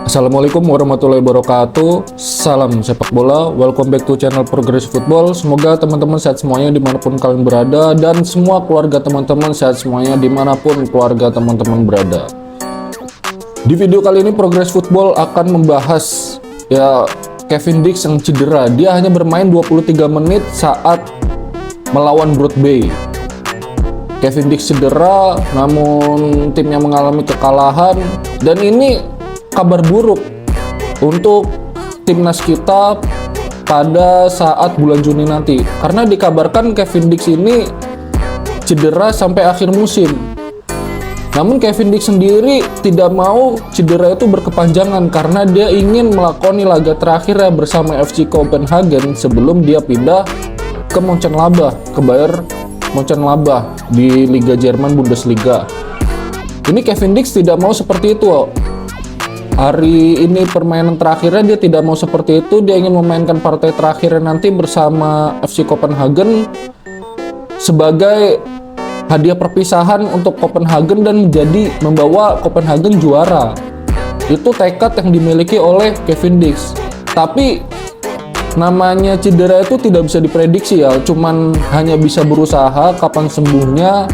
Assalamualaikum warahmatullahi wabarakatuh. Salam sepak bola. Welcome back to channel Progress Football. Semoga teman-teman sehat semuanya dimanapun kalian berada, dan semua keluarga teman-teman sehat semuanya dimanapun keluarga teman-teman berada. Di video kali ini Progress Football akan membahas Kevin Dix yang cedera. Dia hanya bermain 23 menit saat melawan Broadway. Kevin Dix cedera, namun timnya mengalami kekalahan, dan ini kabar buruk untuk timnas kita pada saat bulan Juni nanti, karena dikabarkan Kevin Dix ini cedera sampai akhir musim. Namun Kevin Dix sendiri tidak mau cedera itu berkepanjangan karena dia ingin melakoni laga terakhirnya bersama FC Copenhagen sebelum dia pindah ke Mönchengladbach, ke Bayer Mönchengladbach di Liga Jerman Bundesliga. Ini Kevin Dix tidak mau seperti itu. Hari ini permainan terakhirnya dia tidak mau seperti itu. Dia ingin memainkan partai terakhirnya nanti bersama FC Copenhagen sebagai hadiah perpisahan untuk Copenhagen dan membawa Copenhagen juara. Itu tekad yang dimiliki oleh Kevin Dix. Tapi namanya cedera itu tidak bisa diprediksi ya, cuman hanya bisa berusaha. Kapan sembuhnya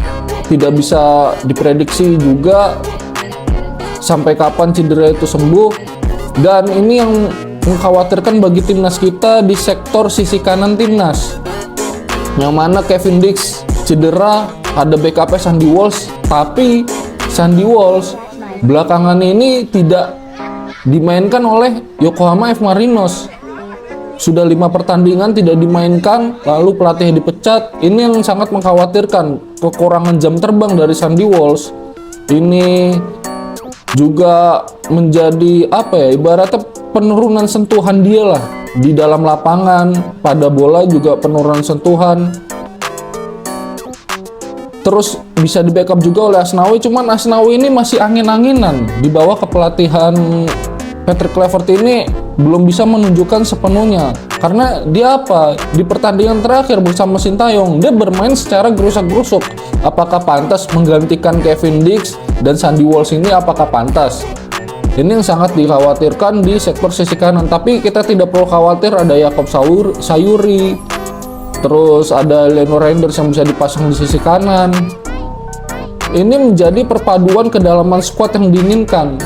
tidak bisa diprediksi juga, sampai kapan cedera itu sembuh. Dan ini yang mengkhawatirkan bagi timnas kita di sektor sisi kanan timnas, yang mana Kevin Dix cedera, ada backupnya Sandy Walsh, tapi Sandy Walsh belakangan ini tidak dimainkan oleh Yokohama F. Marinos. Sudah 5 pertandingan tidak dimainkan, lalu pelatih dipecat. Ini yang sangat mengkhawatirkan, kekurangan jam terbang dari Sandy Walsh. Ini juga menjadi ibaratnya penurunan sentuhan dia lah di dalam lapangan, pada bola juga penurunan sentuhan. Terus bisa di backup juga oleh Asnawi, cuman Asnawi ini masih angin-anginan di bawah kepelatihan Patrick Kluivert. Ini belum bisa menunjukkan sepenuhnya, karena dia di pertandingan terakhir bersama Sintayong dia bermain secara gerusak-gerusuk. Apakah pantas menggantikan Kevin Dix dan Sandy Walsh ini? Apakah pantas? Ini yang sangat dikhawatirkan di sektor sisi kanan. Tapi kita tidak perlu khawatir, ada Jakob Sayuri, terus ada Leno Reinders yang bisa dipasang di sisi kanan. Ini menjadi perpaduan kedalaman skuad yang diinginkan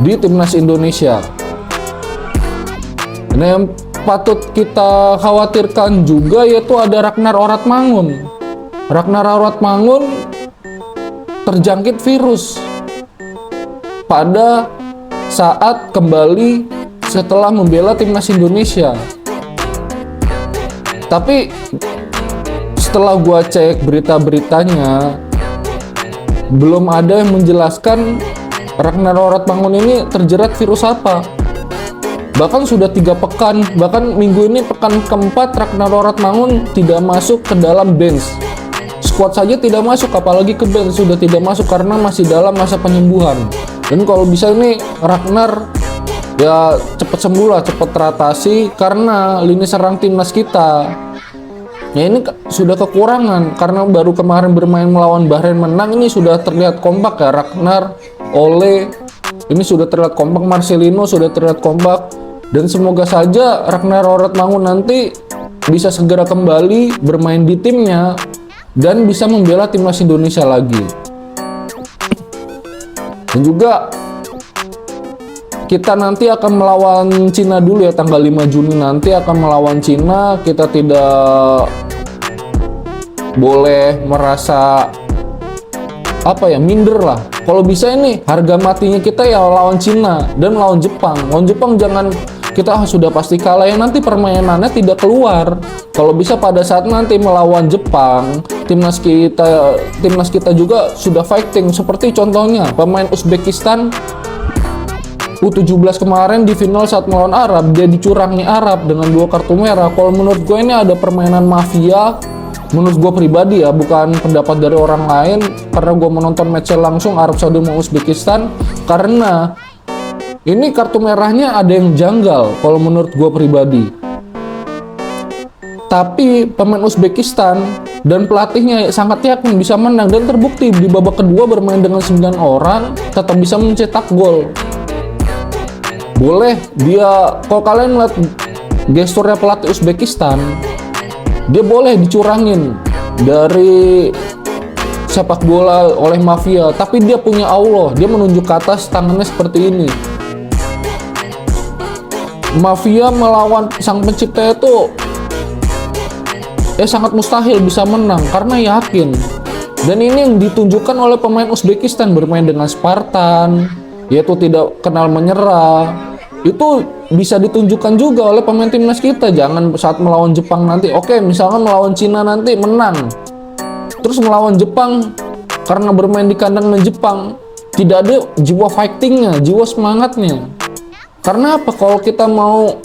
di timnas Indonesia. Nah, yang patut kita khawatirkan juga yaitu ada Ragnar Oratmangun. Ragnar Oratmangun terjangkit virus pada saat kembali setelah membela timnas Indonesia. Tapi setelah gua cek berita-beritanya, belum ada yang menjelaskan Ragnar Oratmangun ini terjerat virus apa. Bahkan sudah 3 pekan, bahkan minggu ini pekan keempat Ragnar Oratmangun tidak masuk ke dalam bench. Squad saja tidak masuk, apalagi ke bench sudah tidak masuk karena masih dalam masa penyembuhan. Dan kalau bisa ini Ragnar cepat sembuh lah, cepat teratasi, karena lini serang timnas kita ini sudah kekurangan. Karena baru kemarin bermain melawan Bahrain menang, ini sudah terlihat kompak ya. Ragnar, Ole ini sudah terlihat kompak, Marcelino sudah terlihat kompak. Dan semoga saja Ragnar Oratmangun nanti bisa segera kembali bermain di timnya dan bisa membela timnas Indonesia lagi. Dan juga kita nanti akan melawan Cina dulu ya, tanggal 5 Juni nanti akan melawan Cina. Kita tidak boleh merasa minder lah. Kalau bisa ini harga matinya kita ya lawan Cina dan melawan Jepang. Lawan Jepang jangan kita sudah pasti kalah, yang nanti permainannya tidak keluar. Kalau bisa pada saat nanti melawan Jepang, timnas kita juga sudah fighting. Seperti contohnya pemain Uzbekistan U17 kemarin di final saat melawan Arab, dia dicurangi Arab dengan 2 kartu merah. Kalau menurut gue ini ada permainan mafia. Menurut gue pribadi ya, bukan pendapat dari orang lain, karena gue menonton match langsung Arab Saudi sama Uzbekistan. Karena ini kartu merahnya ada yang janggal kalau menurut gue pribadi. Tapi pemain Uzbekistan dan pelatihnya sangat yakin bisa menang, dan terbukti di babak kedua bermain dengan 9 orang tetap bisa mencetak gol. Boleh dia, kalau kalian lihat gesturnya pelatih Uzbekistan, dia boleh dicurangin dari sepak bola oleh mafia, tapi dia punya Allah, dia menunjuk ke atas tangannya seperti ini. Mafia melawan sang pencipta itu sangat mustahil bisa menang karena yakin. Dan ini yang ditunjukkan oleh pemain Uzbekistan, bermain dengan Spartan, yaitu tidak kenal menyerah. Itu bisa ditunjukkan juga oleh pemain timnas kita. Jangan saat melawan Jepang nanti, oke, misalkan melawan Cina nanti menang, terus melawan Jepang karena bermain di kandang Jepang tidak ada jiwa fightingnya, jiwa semangatnya. Karena apa? Kalau kita mau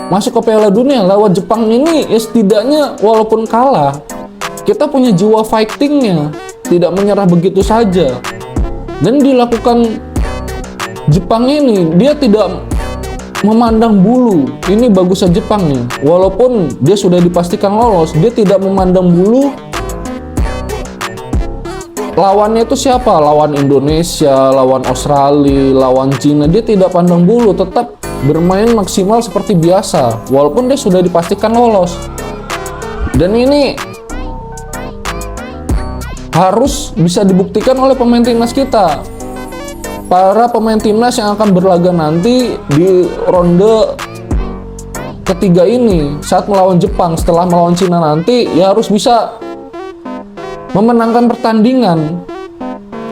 masuk ke Piala Dunia lewat Jepang ini, ya setidaknya walaupun kalah, kita punya jiwa fightingnya, tidak menyerah begitu saja. Dan dilakukan Jepang ini, dia tidak memandang bulu. Ini bagusnya Jepang nih, walaupun dia sudah dipastikan lolos, dia tidak memandang bulu lawannya itu siapa, lawan Indonesia, lawan Australia, lawan Cina, dia tidak pandang bulu, tetap bermain maksimal seperti biasa walaupun dia sudah dipastikan lolos. Dan ini harus bisa dibuktikan oleh pemain timnas kita. Para pemain timnas yang akan berlaga nanti di ronde ketiga ini saat melawan Jepang, setelah melawan Cina nanti, ya harus bisa memenangkan pertandingan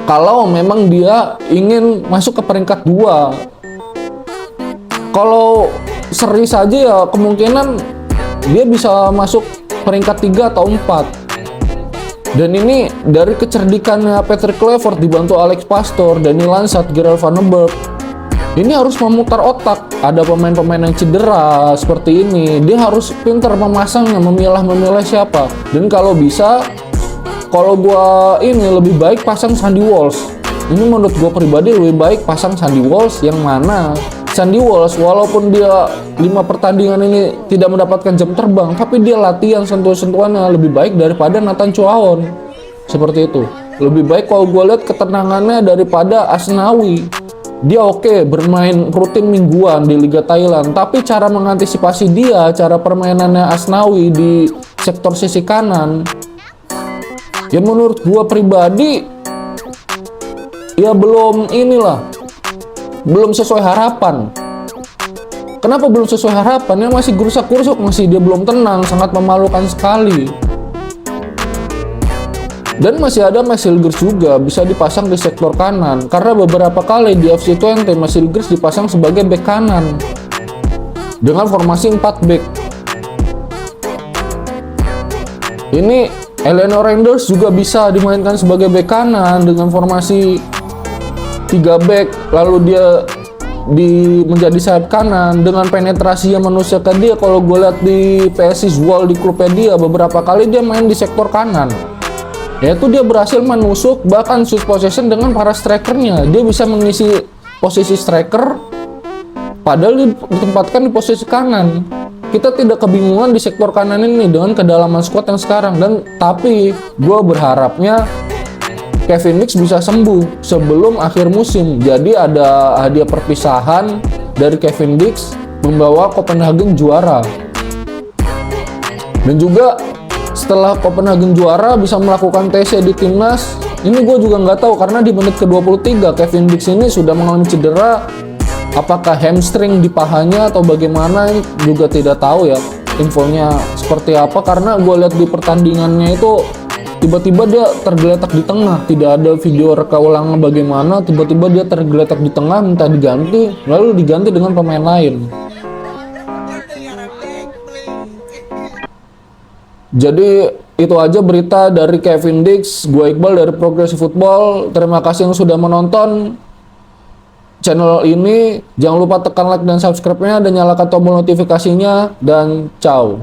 kalau memang dia ingin masuk ke peringkat 2. Kalau seri saja ya kemungkinan dia bisa masuk peringkat 3 atau 4. Dan ini dari kecerdikannya Patrick Kluivert dibantu Alex Pastoor, Dani Lansat, Gerard Van den Berg. Ini harus memutar otak. Ada pemain-pemain yang cedera seperti ini, dia harus pintar memasangnya, memilah-memilah siapa. Dan kalau bisa, kalau gua ini lebih baik pasang Sandy Walsh. Ini menurut gua pribadi lebih baik pasang Sandy Walsh, yang mana Sandy Walsh walaupun dia 5 pertandingan ini tidak mendapatkan jam terbang, tapi dia latihan sentuh-sentuhannya lebih baik daripada Nathan Chuaon. Seperti itu. Lebih baik kalau gua lihat ketenangannya daripada Asnawi. Dia oke, bermain rutin mingguan di Liga Thailand, tapi cara mengantisipasi dia, cara permainannya Asnawi di sektor sisi kanan, ya menurut gua pribadi ya belum sesuai harapan. Kenapa belum sesuai harapan? Ya masih gerusak-gerusuk, masih dia belum tenang, sangat memalukan sekali. Dan masih ada Masilgers juga bisa dipasang di sektor kanan, karena beberapa kali di FC20 Masilgers dipasang sebagai bek kanan dengan formasi 4 bek. Ini Eleanor Renders juga bisa dimainkan sebagai bek kanan dengan formasi 3 back, lalu dia menjadi sayap kanan dengan penetrasi yang manusiakan dia. Kalau gue lihat di PSI Zwolle di klubnya dia, beberapa kali dia main di sektor kanan, yaitu dia berhasil menusuk bahkan shoot possession dengan para strikernya. Dia bisa mengisi posisi striker padahal ditempatkan di posisi kanan. Kita tidak kebingungan di sektor kanan ini dengan kedalaman squad yang sekarang. Tapi gue berharapnya Kevin Dix bisa sembuh sebelum akhir musim. Jadi ada hadiah perpisahan dari Kevin Dix membawa Copenhagen juara. Dan juga setelah Copenhagen juara bisa melakukan TC di timnas. Ini gue juga nggak tahu karena di menit ke-23 Kevin Dix ini sudah mengalami cedera. Apakah hamstring di pahanya atau bagaimana, juga tidak tahu ya infonya seperti apa, karena gue lihat di pertandingannya itu tiba-tiba dia tergeletak di tengah, tidak ada video reka ulang bagaimana, tiba-tiba dia tergeletak di tengah, minta diganti, lalu diganti dengan pemain lain. Jadi itu aja berita dari Kevin Dix. Gue Iqbal dari Progressive Football. Terima kasih yang sudah menonton channel ini. Jangan lupa tekan like dan subscribe-nya dan nyalakan tombol notifikasinya, dan ciao.